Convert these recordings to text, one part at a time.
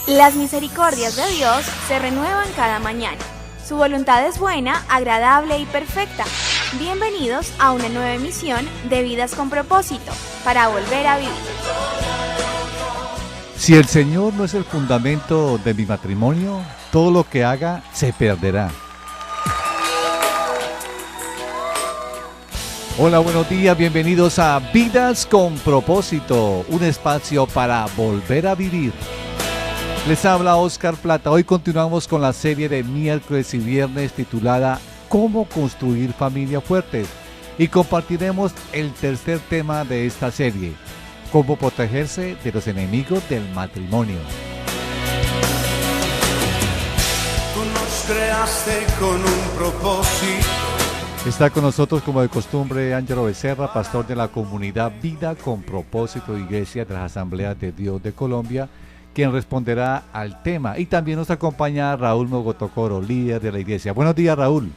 Las misericordias de Dios se renuevan cada mañana. Su voluntad es buena, agradable y perfecta. Bienvenidos a una nueva emisión de Vidas con Propósito, para volver a vivir. Si el Señor no es el fundamento de mi matrimonio, todo lo que haga se perderá. Hola, buenos días, bienvenidos a Vidas con Propósito, un espacio para volver a vivir. Les habla Oscar Plata. Hoy continuamos con la serie de miércoles y viernes titulada ¿Cómo construir familias fuertes? Y compartiremos el tercer tema de esta serie, cómo protegerse de los enemigos del matrimonio. Tú nos creaste con un propósito. Está con nosotros, como de costumbre, Ángelo Becerra, pastor de la comunidad Vida con Propósito, Iglesia de las Asambleas de Dios de Colombia, quien responderá al tema. Y también nos acompaña Raúl Mogotocoro, líder de la iglesia. Buenos días, Raúl.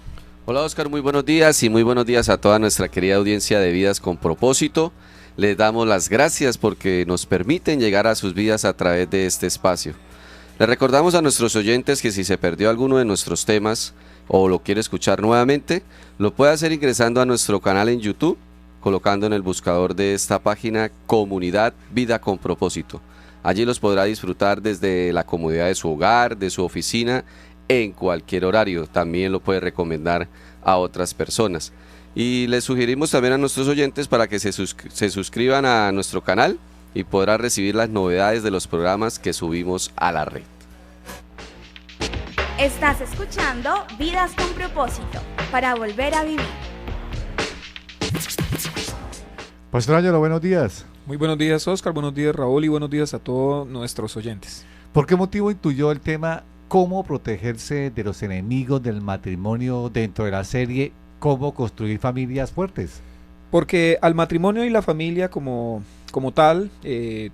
Hola, Oscar, muy buenos días y muy buenos días a toda nuestra querida audiencia de Vidas con Propósito. Les damos las gracias porque nos permiten llegar a sus vidas a través de este espacio. Les recordamos a nuestros oyentes que si se perdió alguno de nuestros temas o lo quiere escuchar nuevamente, lo puede hacer ingresando a nuestro canal en YouTube, colocando en el buscador de esta página Comunidad Vida con Propósito. Allí los podrá disfrutar desde la comodidad de su hogar, de su oficina, en cualquier horario. También lo puede recomendar a otras personas. Y les sugerimos también a nuestros oyentes para que se suscriban a nuestro canal y podrán recibir las novedades de los programas que subimos a la red. Estás escuchando Vidas con Propósito, para volver a vivir. Pastor Ángelo, buenos días. Muy buenos días, Oscar, buenos días, Raúl, y buenos días a todos nuestros oyentes. ¿Por qué motivo intuyó el tema cómo protegerse de los enemigos del matrimonio dentro de la serie Cómo construir familias fuertes? Porque al matrimonio y la familia como tal,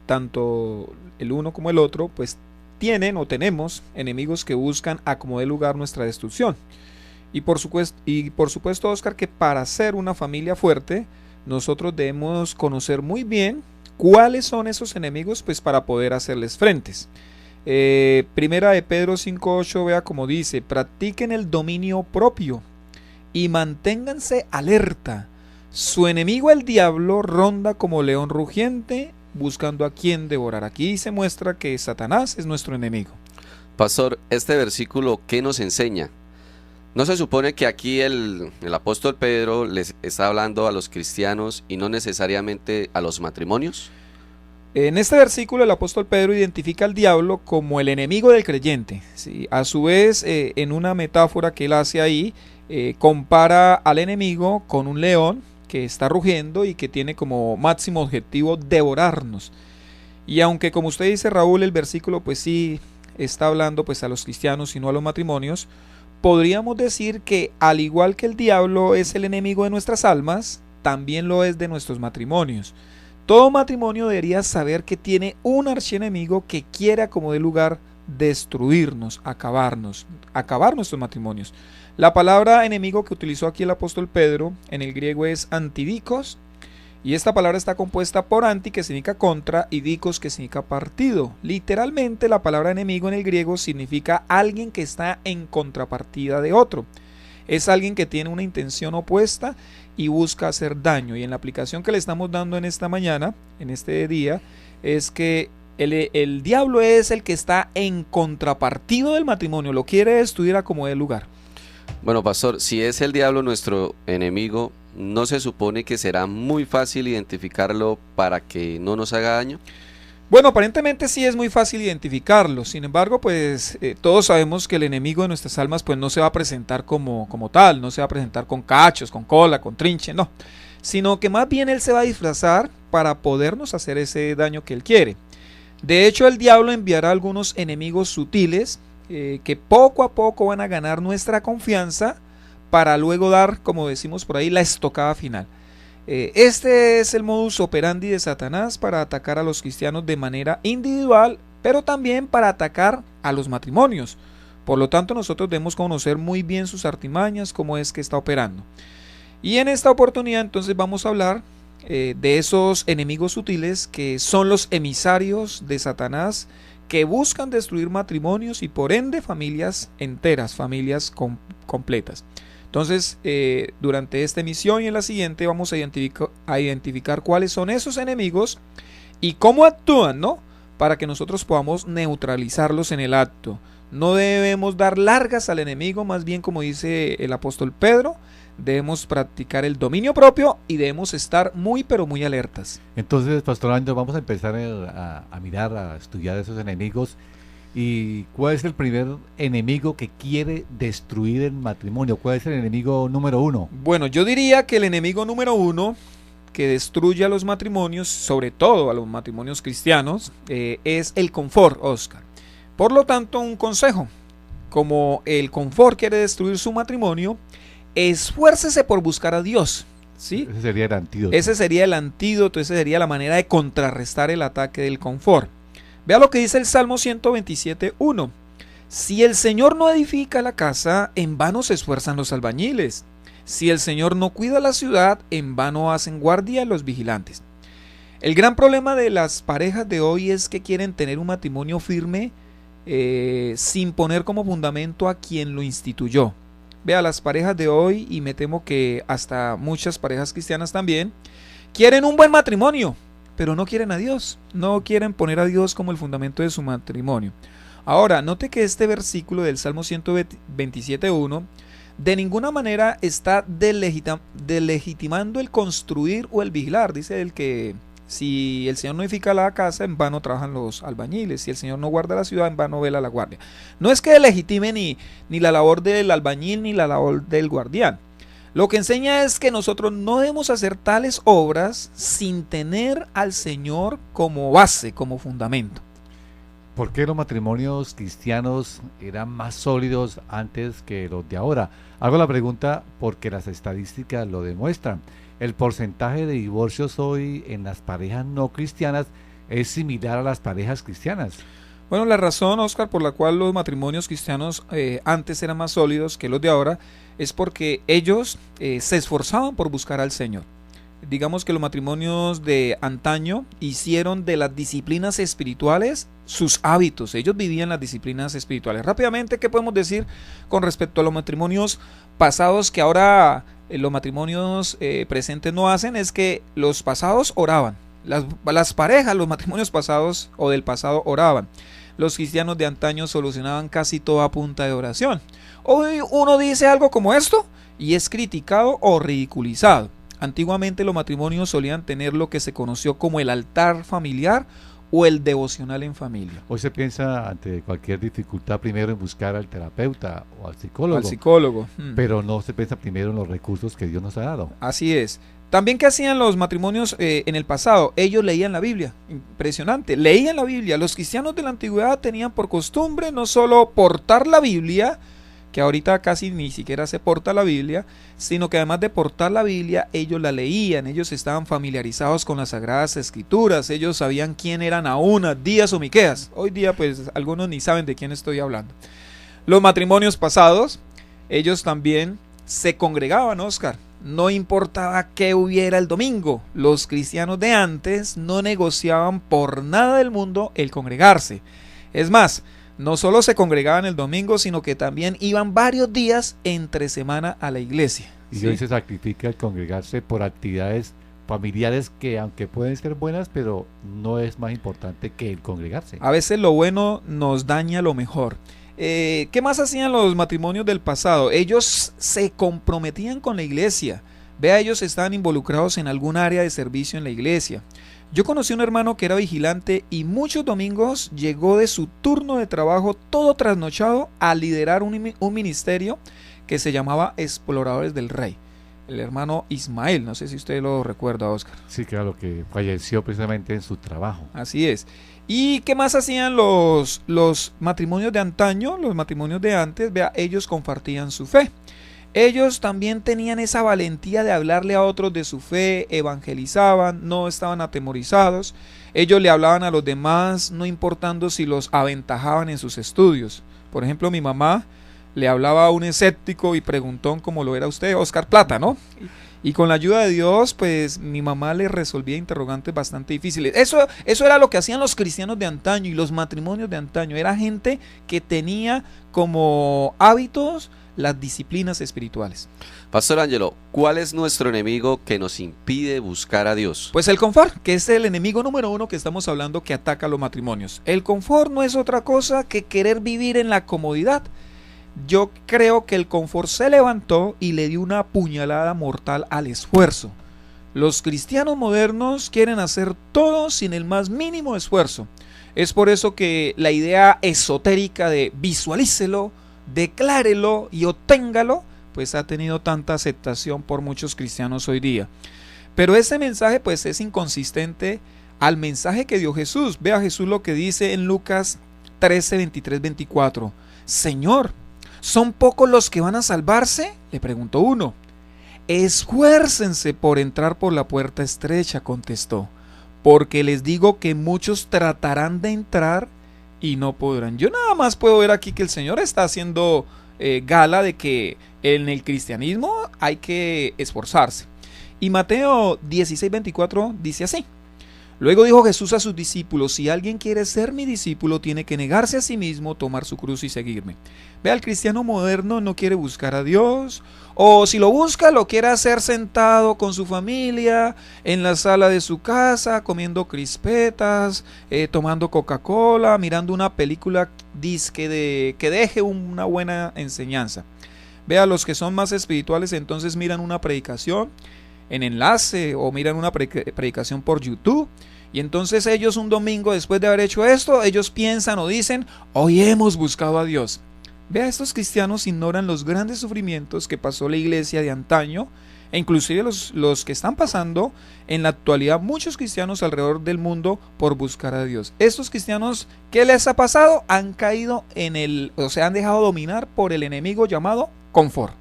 tanto el uno como el otro, pues tienen o tenemos enemigos que buscan a como dé lugar nuestra destrucción. Y por supuesto, Oscar, que para ser una familia fuerte, nosotros debemos conocer muy bien cuáles son esos enemigos, pues para poder hacerles frentes. Primera de Pedro 5:8, vea como dice: practiquen el dominio propio y manténganse alerta. Su enemigo el diablo ronda como león rugiente, buscando a quien devorar. Aquí se muestra que Satanás es nuestro enemigo. Pastor, este versículo, ¿qué nos enseña? ¿No se supone que aquí el apóstol Pedro les está hablando a los cristianos y no necesariamente a los matrimonios? En este versículo el apóstol Pedro identifica al diablo como el enemigo del creyente, ¿sí? A su vez, en una metáfora que él hace ahí, compara al enemigo con un león que está rugiendo y que tiene como máximo objetivo devorarnos. Y aunque, como usted dice, Raúl, el versículo pues sí está hablando pues a los cristianos y no a los matrimonios, podríamos decir que al igual que el diablo es el enemigo de nuestras almas, también lo es de nuestros matrimonios. Todo matrimonio debería saber que tiene un archienemigo que quiere como de lugar destruirnos, acabar nuestros matrimonios. La palabra enemigo que utilizó aquí el apóstol Pedro en el griego es antidikos, y esta palabra está compuesta por anti, que significa contra, y dikos, que significa partido. Literalmente la palabra enemigo en el griego significa alguien que está en contrapartida de otro. Es alguien que tiene una intención opuesta y busca hacer daño. Y en la aplicación que le estamos dando en esta mañana, en este día, es que el diablo es el que está en contrapartido del matrimonio, lo quiere destruir a como dé lugar. Bueno, pastor, si es el diablo nuestro enemigo, ¿no se supone que será muy fácil identificarlo para que no nos haga daño? Bueno, aparentemente sí es muy fácil identificarlo. Sin embargo, pues todos sabemos que el enemigo de nuestras almas pues no se va a presentar como tal, no se va a presentar con cachos, con cola, con trinche, no. Sino que más bien él se va a disfrazar para podernos hacer ese daño que él quiere. De hecho, el diablo enviará algunos enemigos sutiles que poco a poco van a ganar nuestra confianza para luego dar, como decimos por ahí, la estocada final. Este es el modus operandi de Satanás para atacar a los cristianos de manera individual, pero también para atacar a los matrimonios. Por lo tanto, nosotros debemos conocer muy bien sus artimañas, cómo es que está operando. Y en esta oportunidad entonces vamos a hablar de esos enemigos sutiles que son los emisarios de Satanás, que buscan destruir matrimonios y por ende familias enteras, familias completas. Entonces, durante esta emisión y en la siguiente vamos a identificar cuáles son esos enemigos y cómo actúan, ¿no? Para que nosotros podamos neutralizarlos en el acto. No debemos dar largas al enemigo, más bien como dice el apóstol Pedro, debemos practicar el dominio propio y debemos estar muy pero muy alertas. Entonces, Pastor Ángel, vamos a empezar a mirar, a estudiar esos enemigos. ¿Y cuál es el primer enemigo que quiere destruir el matrimonio? ¿Cuál es el enemigo número uno? Bueno, yo diría que el enemigo número uno que destruye a los matrimonios, sobre todo a los matrimonios cristianos, es el confort, Oscar. Por lo tanto, un consejo: como el confort quiere destruir su matrimonio, esfuércese por buscar a Dios, ¿sí? Ese sería el antídoto. Ese sería el antídoto, esa sería la manera de contrarrestar el ataque del confort. Vea lo que dice el Salmo 127:1. Si el Señor no edifica la casa, en vano se esfuerzan los albañiles. Si el Señor no cuida la ciudad, en vano hacen guardia los vigilantes. El gran problema de las parejas de hoy es que quieren tener un matrimonio firme sin poner como fundamento a quien lo instituyó. Vea, las parejas de hoy, y me temo que hasta muchas parejas cristianas también, quieren un buen matrimonio, pero no quieren a Dios, no quieren poner a Dios como el fundamento de su matrimonio. Ahora, note que este versículo del Salmo 127:1 de ninguna manera está delegitimando el construir o el vigilar. Dice el que si el Señor no edifica la casa, en vano trabajan los albañiles. Si el Señor no guarda la ciudad, en vano vela la guardia. No es que delegitime ni la labor del albañil ni la labor del guardián. Lo que enseña es que nosotros no debemos hacer tales obras sin tener al Señor como base, como fundamento. ¿Por qué los matrimonios cristianos eran más sólidos antes que los de ahora? Hago la pregunta porque las estadísticas lo demuestran. El porcentaje de divorcios hoy en las parejas no cristianas es similar a las parejas cristianas. Bueno, la razón, Oscar, por la cual los matrimonios cristianos antes eran más sólidos que los de ahora es porque ellos se esforzaban por buscar al Señor. Digamos que los matrimonios de antaño hicieron de las disciplinas espirituales sus hábitos. Ellos vivían las disciplinas espirituales. Rápidamente, ¿qué podemos decir con respecto a los matrimonios pasados que ahora los matrimonios presentes no hacen? Es que los pasados oraban. Las parejas, los matrimonios pasados o del pasado oraban. Los cristianos de antaño solucionaban casi todo a punta de oración. Hoy uno dice algo como esto y es criticado o ridiculizado. Antiguamente los matrimonios solían tener lo que se conoció como el altar familiar o el devocional en familia. Hoy se piensa ante cualquier dificultad primero en buscar al terapeuta o al psicólogo. Pero no se piensa primero en los recursos que Dios nos ha dado. Así es. También, ¿qué hacían los matrimonios en el pasado? Ellos leían la Biblia. Impresionante. Leían la Biblia. Los cristianos de la antigüedad tenían por costumbre no solo portar la Biblia, que ahorita casi ni siquiera se porta la Biblia, sino que además de portar la Biblia, ellos la leían, ellos estaban familiarizados con las Sagradas Escrituras, ellos sabían quién eran Nahum, Abdías o Miqueas. Hoy día pues algunos ni saben de quién estoy hablando. Los matrimonios pasados, ellos también se congregaban, Oscar. No importaba qué hubiera el domingo, los cristianos de antes no negociaban por nada del mundo el congregarse. Es más, no solo se congregaban el domingo, sino que también iban varios días entre semana a la iglesia. Y hoy se sacrifica el congregarse por actividades familiares que aunque pueden ser buenas, pero no es más importante que el congregarse. A veces lo bueno nos daña lo mejor. ¿Qué más hacían los matrimonios del pasado? Ellos se comprometían con la iglesia. Vea, ellos estaban involucrados en algún área de servicio en la iglesia. Yo conocí un hermano que era vigilante y muchos domingos llegó de su turno de trabajo todo trasnochado a liderar un ministerio que se llamaba Exploradores del Rey. El hermano Ismael, no sé si usted lo recuerda, Oscar. Sí, claro, que falleció precisamente en su trabajo. Así es. ¿Y qué más hacían los matrimonios de antaño, los matrimonios de antes? Vea, ellos compartían su fe. Ellos también tenían esa valentía de hablarle a otros de su fe, evangelizaban, no estaban atemorizados. Ellos le hablaban a los demás, no importando si los aventajaban en sus estudios. Por ejemplo, mi mamá le hablaba a un escéptico y preguntón como lo era usted, Oscar Plata, ¿no? Y con la ayuda de Dios, pues mi mamá le resolvía interrogantes bastante difíciles. Eso era lo que hacían los cristianos de antaño y los matrimonios de antaño. Era gente que tenía como hábitos las disciplinas espirituales. Pastor Ángelo, ¿cuál es nuestro enemigo que nos impide buscar a Dios? Pues el confort, que es el enemigo número uno que estamos hablando que ataca a los matrimonios. El confort no es otra cosa que querer vivir en la comodidad. Yo creo que el confort se levantó y le dio una puñalada mortal al esfuerzo. Los cristianos modernos quieren hacer todo sin el más mínimo esfuerzo. Es por eso que la idea esotérica de visualícelo, declárelo y obténgalo, pues ha tenido tanta aceptación por muchos cristianos hoy día. Pero ese mensaje pues es inconsistente al mensaje que dio Jesús. Vea Jesús lo que dice en Lucas 13, 23, 24. Señor, ¿son pocos los que van a salvarse?, le preguntó uno. Esfuércense por entrar por la puerta estrecha, contestó, porque les digo que muchos tratarán de entrar y no podrán. Yo nada más puedo ver aquí que el Señor está haciendo gala de que en el cristianismo hay que esforzarse. Y Mateo 16, 24 dice así. Luego dijo Jesús a sus discípulos, si alguien quiere ser mi discípulo, tiene que negarse a sí mismo, tomar su cruz y seguirme. Vea, el cristiano moderno no quiere buscar a Dios, o si lo busca, lo quiere hacer sentado con su familia, en la sala de su casa, comiendo crispetas, tomando Coca-Cola, mirando una película que deje una buena enseñanza. Vea, los que son más espirituales entonces miran una predicación en enlace o miran una predicación por YouTube y entonces ellos un domingo después de haber hecho esto, ellos piensan o dicen, hoy hemos buscado a Dios. Vea, estos cristianos ignoran los grandes sufrimientos que pasó la iglesia de antaño e inclusive los que están pasando en la actualidad muchos cristianos alrededor del mundo por buscar a Dios. Estos cristianos, ¿qué les ha pasado? Han caído han dejado dominar por el enemigo llamado confort.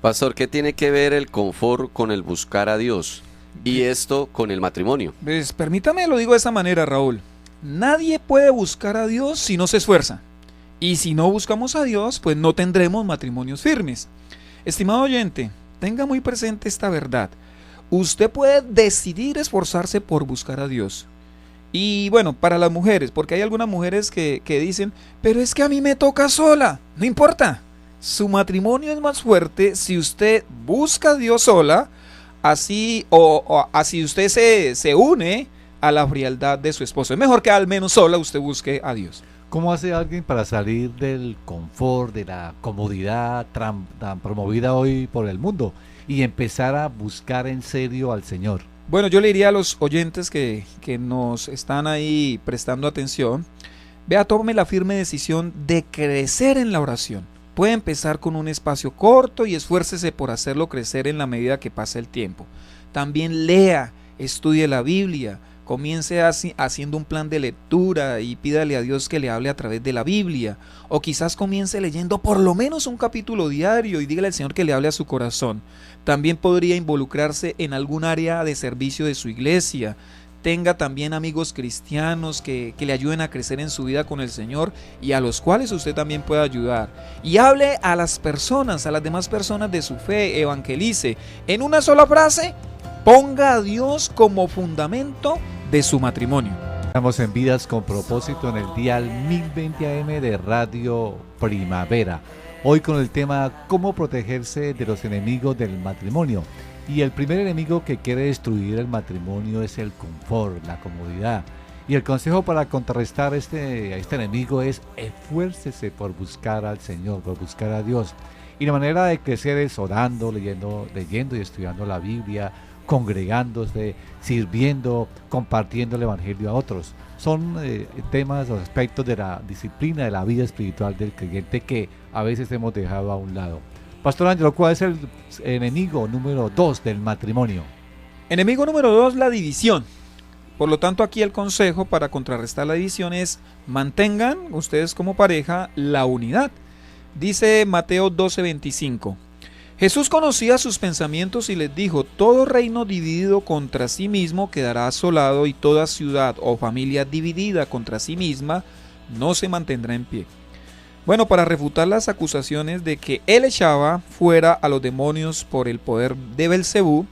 Pastor, ¿qué tiene que ver el confort con el buscar a Dios? Y esto con el matrimonio. Pues permítame, lo digo de esa manera, Raúl. Nadie puede buscar a Dios si no se esfuerza. Y si no buscamos a Dios, pues no tendremos matrimonios firmes. Estimado oyente, tenga muy presente esta verdad. Usted puede decidir esforzarse por buscar a Dios. Y bueno, para las mujeres, porque hay algunas mujeres que dicen, pero es que a mí me toca sola. No importa. Su matrimonio es más fuerte si usted busca a Dios sola, así usted se une a la frialdad de su esposo. Es mejor que al menos sola usted busque a Dios. ¿Cómo hace alguien para salir del confort, de la comodidad tan promovida hoy por el mundo y empezar a buscar en serio al Señor? Bueno, yo le diría a los oyentes que nos están ahí prestando atención, vea, tome la firme decisión de crecer en la oración. Puede empezar con un espacio corto y esfuércese por hacerlo crecer en la medida que pasa el tiempo. También lea, estudie la Biblia, comience haciendo un plan de lectura y pídale a Dios que le hable a través de la Biblia. O quizás comience leyendo por lo menos un capítulo diario y dígale al Señor que le hable a su corazón. También podría involucrarse en algún área de servicio de su iglesia. Tenga también amigos cristianos que le ayuden a crecer en su vida con el Señor y a los cuales usted también puede ayudar. Y hable a las personas, a las demás personas de su fe, evangelice. En una sola frase, ponga a Dios como fundamento de su matrimonio. Estamos en Vidas con Propósito en el dial 1020 AM de Radio Primavera. Hoy con el tema ¿cómo protegerse de los enemigos del matrimonio? Y el primer enemigo que quiere destruir el matrimonio es el confort, la comodidad. Y el consejo para contrarrestar a este enemigo es esfuércese por buscar al Señor, por buscar a Dios. Y la manera de crecer es orando, leyendo y estudiando la Biblia, congregándose, sirviendo, compartiendo el Evangelio a otros. Son temas o aspectos de la disciplina de la vida espiritual del creyente que a veces hemos dejado a un lado. Pastor Ángelo, ¿cuál es el enemigo número 2 del matrimonio? Enemigo número 2, la división. Por lo tanto, aquí el consejo para contrarrestar la división es mantengan ustedes como pareja la unidad. Dice Mateo 12:25. Jesús conocía sus pensamientos y les dijo, todo reino dividido contra sí mismo quedará asolado y toda ciudad o familia dividida contra sí misma no se mantendrá en pie. Bueno, para refutar las acusaciones de que él echaba fuera a los demonios por el poder de Belcebú,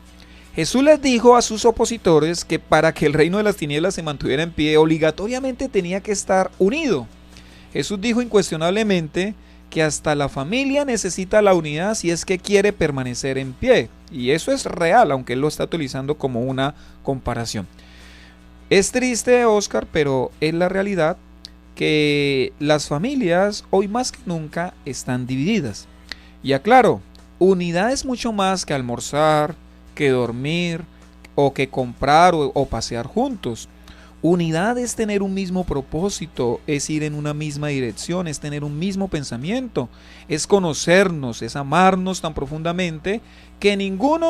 Jesús les dijo a sus opositores que para que el reino de las tinieblas se mantuviera en pie, obligatoriamente tenía que estar unido. Jesús dijo incuestionablemente que hasta la familia necesita la unidad si es que quiere permanecer en pie. Y eso es real, aunque él lo está utilizando como una comparación. Es triste, Oscar, pero es la realidad que las familias hoy más que nunca están divididas. Y aclaro, unidad es mucho más que almorzar, que dormir o que comprar o pasear juntos. Unidad es tener un mismo propósito, es ir en una misma dirección, es tener un mismo pensamiento, es conocernos, es amarnos tan profundamente que ningún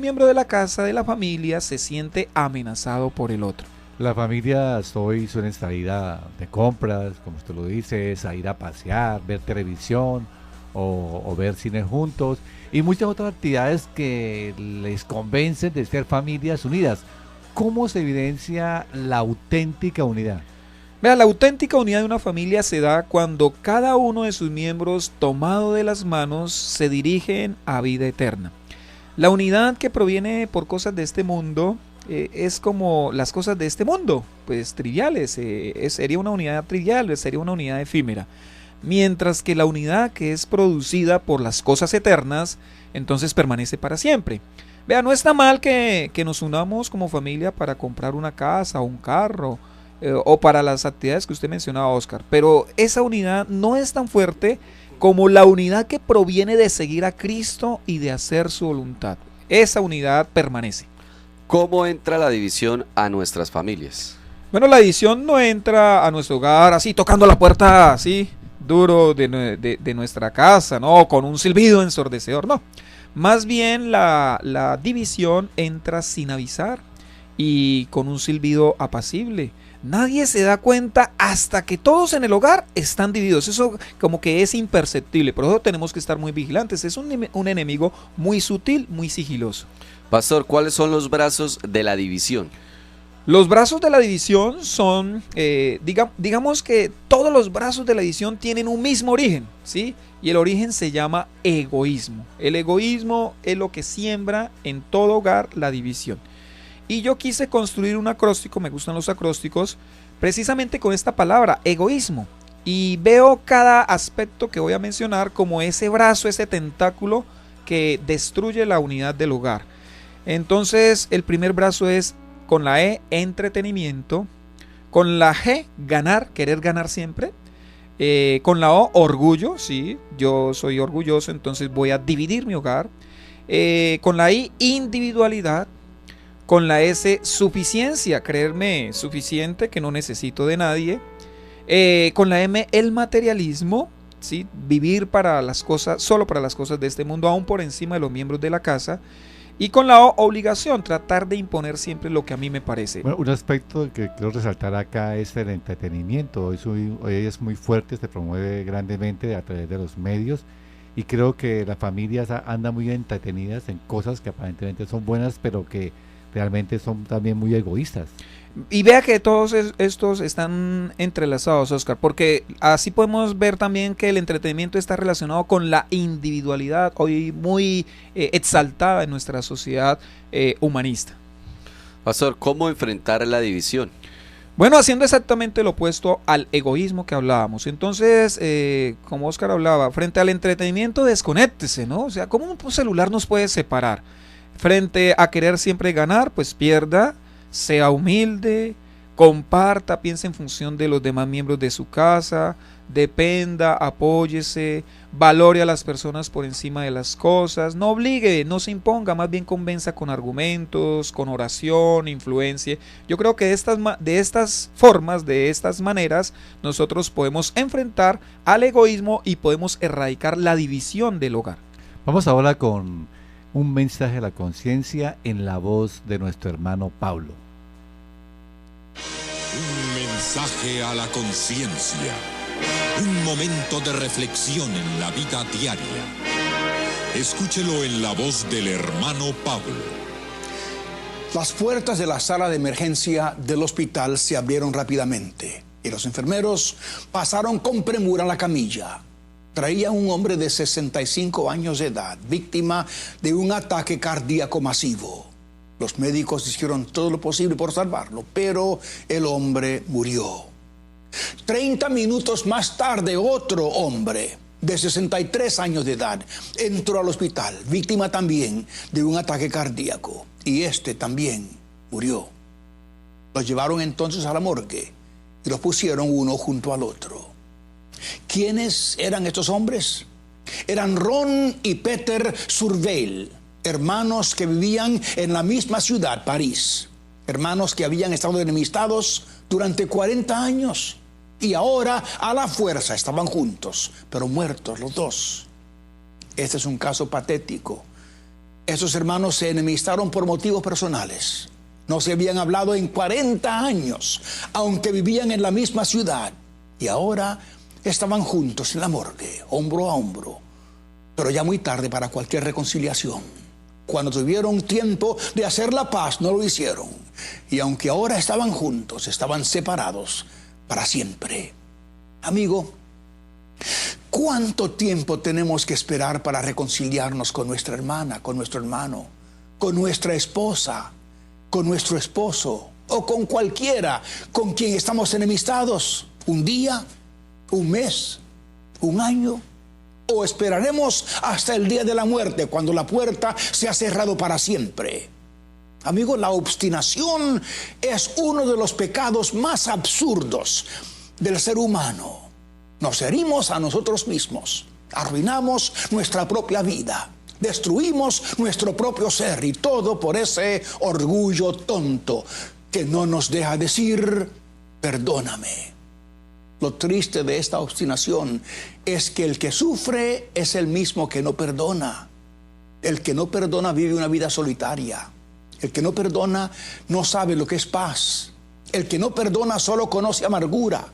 miembro de la casa, de la familia, se siente amenazado por el otro. Las familias hoy suelen salir de compras, como usted lo dice, a ir a pasear, ver televisión o ver cine juntos y muchas otras actividades que les convencen de ser familias unidas. ¿Cómo se evidencia la auténtica unidad? Vea, la auténtica unidad de una familia se da cuando cada uno de sus miembros, tomado de las manos, se dirigen a vida eterna. La unidad que proviene por cosas de este mundo es como las cosas de este mundo, pues triviales, sería una unidad trivial, sería una unidad efímera. Mientras que la unidad que es producida por las cosas eternas, entonces permanece para siempre. Vea, no está mal que nos unamos como familia para comprar una casa o un carro o para las actividades que usted mencionaba, Oscar, pero esa unidad no es tan fuerte como la unidad que proviene de seguir a Cristo y de hacer su voluntad. Esa unidad permanece. ¿Cómo entra la división a nuestras familias? Bueno, la división no entra a nuestro hogar así tocando la puerta así duro de nuestra casa, no, con un silbido ensordecedor, no. Más bien la división entra sin avisar y con un silbido apacible. Nadie se da cuenta hasta que todos en el hogar están divididos. Eso como que es imperceptible, por eso tenemos que estar muy vigilantes. Es un enemigo muy sutil, muy sigiloso. Pastor, ¿cuáles son los brazos de la división? Los brazos de la división son, digamos que todos los brazos de la división tienen un mismo origen, ¿sí? Y el origen se llama egoísmo. El egoísmo es lo que siembra en todo hogar la división. Y yo quise construir un acróstico, me gustan los acrósticos, precisamente con esta palabra, egoísmo. Y veo cada aspecto que voy a mencionar como ese brazo, ese tentáculo que destruye la unidad del hogar. Entonces, el primer brazo es con la E, entretenimiento. Con la G, ganar, querer ganar siempre. Con la O, orgullo, sí, yo soy orgulloso, entonces voy a dividir mi hogar. Con la I, individualidad. Con la S, suficiencia, creerme suficiente, que no necesito de nadie. Con la M, el materialismo, ¿sí? Vivir para las cosas, solo para las cosas de este mundo, aún por encima de los miembros de la casa. Y con la O, obligación, tratar de imponer siempre lo que a mí me parece. Bueno, un aspecto que quiero resaltar acá es el entretenimiento. Hoy es muy fuerte, se promueve grandemente a través de los medios y creo que las familias andan muy entretenidas en cosas que aparentemente son buenas, pero que realmente son también muy egoístas. Y vea que todos estos están entrelazados, Oscar, porque así podemos ver también que el entretenimiento está relacionado con la individualidad, hoy muy exaltada en nuestra sociedad humanista. Pastor, ¿cómo enfrentar la división? Bueno, haciendo exactamente lo opuesto al egoísmo que hablábamos. Entonces, como Oscar hablaba, frente al entretenimiento desconéctese, ¿no? O sea, ¿cómo un celular nos puede separar? Frente a querer siempre ganar, pues pierda. Sea humilde, comparta, piense en función de los demás miembros de su casa, dependa, apóyese, valore a las personas por encima de las cosas, no obligue, no se imponga, más bien convenza con argumentos, con oración, influencia. Yo creo que de estas formas, de estas maneras, nosotros podemos enfrentar al egoísmo y podemos erradicar la división del hogar. Vamos ahora con un mensaje a la conciencia en la voz de nuestro hermano Pablo. Un mensaje a la conciencia. Un momento de reflexión en la vida diaria. Escúchelo en la voz del hermano Pablo. Las puertas de la sala de emergencia del hospital se abrieron rápidamente y los enfermeros pasaron con premura a la camilla. Traía un hombre de 65 años de edad, víctima de un ataque cardíaco masivo. Los médicos hicieron todo lo posible por salvarlo, pero el hombre murió. 30 minutos más tarde, otro hombre de 63 años de edad entró al hospital, víctima también de un ataque cardíaco, y este también murió. Los llevaron entonces a la morgue y los pusieron uno junto al otro. ¿Quiénes eran estos hombres? Eran Ron y Peter Surveil, hermanos que vivían en la misma ciudad, París. Hermanos que habían estado enemistados durante 40 años. Y ahora, a la fuerza, estaban juntos, pero muertos los dos. Este es un caso patético. Estos hermanos se enemistaron por motivos personales. No se habían hablado en 40 años, aunque vivían en la misma ciudad. Y ahora estaban juntos en la morgue, hombro a hombro. Pero ya muy tarde para cualquier reconciliación. Cuando tuvieron tiempo de hacer la paz, no lo hicieron. Y aunque ahora estaban juntos, estaban separados para siempre. Amigo, ¿cuánto tiempo tenemos que esperar para reconciliarnos con nuestra hermana, con nuestro hermano, con nuestra esposa, con nuestro esposo o con cualquiera con quien estamos enemistados? ¿Un día? ¿Un mes? ¿Un año? ¿O esperaremos hasta el día de la muerte, cuando la puerta se ha cerrado para siempre? Amigos, la obstinación es uno de los pecados más absurdos del ser humano. Nos herimos a nosotros mismos, arruinamos nuestra propia vida, destruimos nuestro propio ser, y todo por ese orgullo tonto que no nos deja decir perdóname. Lo triste de esta obstinación es que el que sufre es el mismo que no perdona. El que no perdona vive una vida solitaria. El que no perdona no sabe lo que es paz. El que no perdona solo conoce amargura.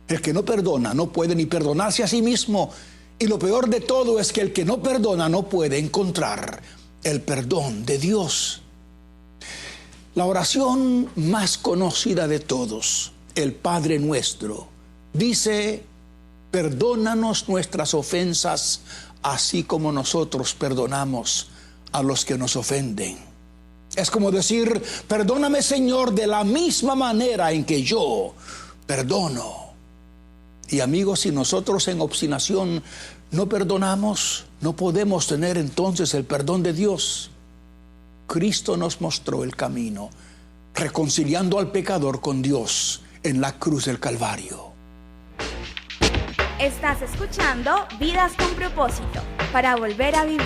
El que no perdona no puede ni perdonarse a sí mismo. Y lo peor de todo es que el que no perdona no puede encontrar el perdón de Dios. La oración más conocida de todos, el Padre Nuestro, dice: perdónanos nuestras ofensas, así como nosotros perdonamos a los que nos ofenden. Es como decir: perdóname, Señor, de la misma manera en que yo perdono. Y amigos, si nosotros en obstinación no perdonamos, no podemos tener entonces el perdón de Dios. Cristo nos mostró el camino, reconciliando al pecador con Dios en la cruz del Calvario. Estás escuchando Vidas con Propósito, para volver a vivir.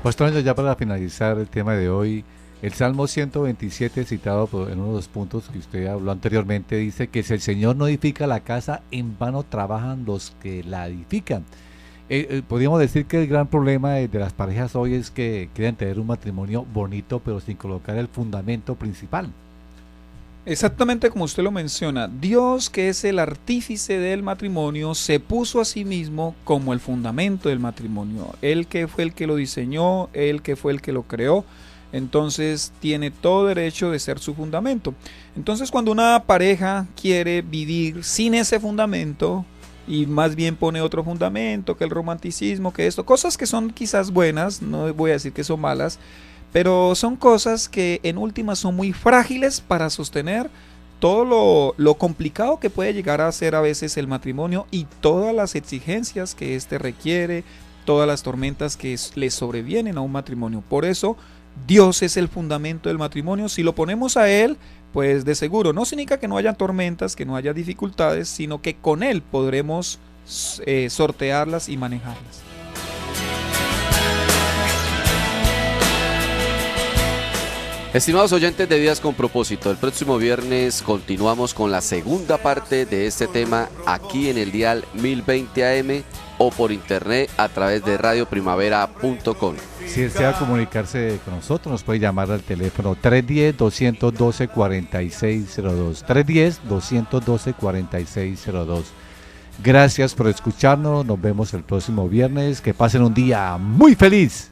Pastor, ya para finalizar el tema de hoy, el Salmo 127, citado en uno de los puntos que usted habló anteriormente, dice que si el Señor no edifica la casa, en vano trabajan los que la edifican. Podríamos decir que el gran problema de las parejas hoy es que quieren tener un matrimonio bonito, pero sin colocar el fundamento principal. Exactamente como usted lo menciona, Dios, que es el artífice del matrimonio, se puso a sí mismo como el fundamento del matrimonio. Él que fue el que lo diseñó, él que fue el que lo creó, entonces tiene todo derecho de ser su fundamento. Entonces, cuando una pareja quiere vivir sin ese fundamento y más bien pone otro fundamento, que el romanticismo, que esto, cosas que son quizás buenas, no voy a decir que son malas, pero son cosas que en última son muy frágiles para sostener todo lo complicado que puede llegar a ser a veces el matrimonio y todas las exigencias que éste requiere, todas las tormentas que le sobrevienen a un matrimonio. Por eso Dios es el fundamento del matrimonio. Si lo ponemos a Él, pues de seguro no significa que no haya tormentas, que no haya dificultades, sino que con Él podremos sortearlas y manejarlas. Estimados oyentes de Vidas con Propósito, el próximo viernes continuamos con la segunda parte de este tema aquí en el dial 1020 AM o por internet a través de radioprimavera.com. Si desea comunicarse con nosotros, nos puede llamar al teléfono 310-212-4602. 310-212-4602. Gracias por escucharnos, nos vemos el próximo viernes. Que pasen un día muy feliz.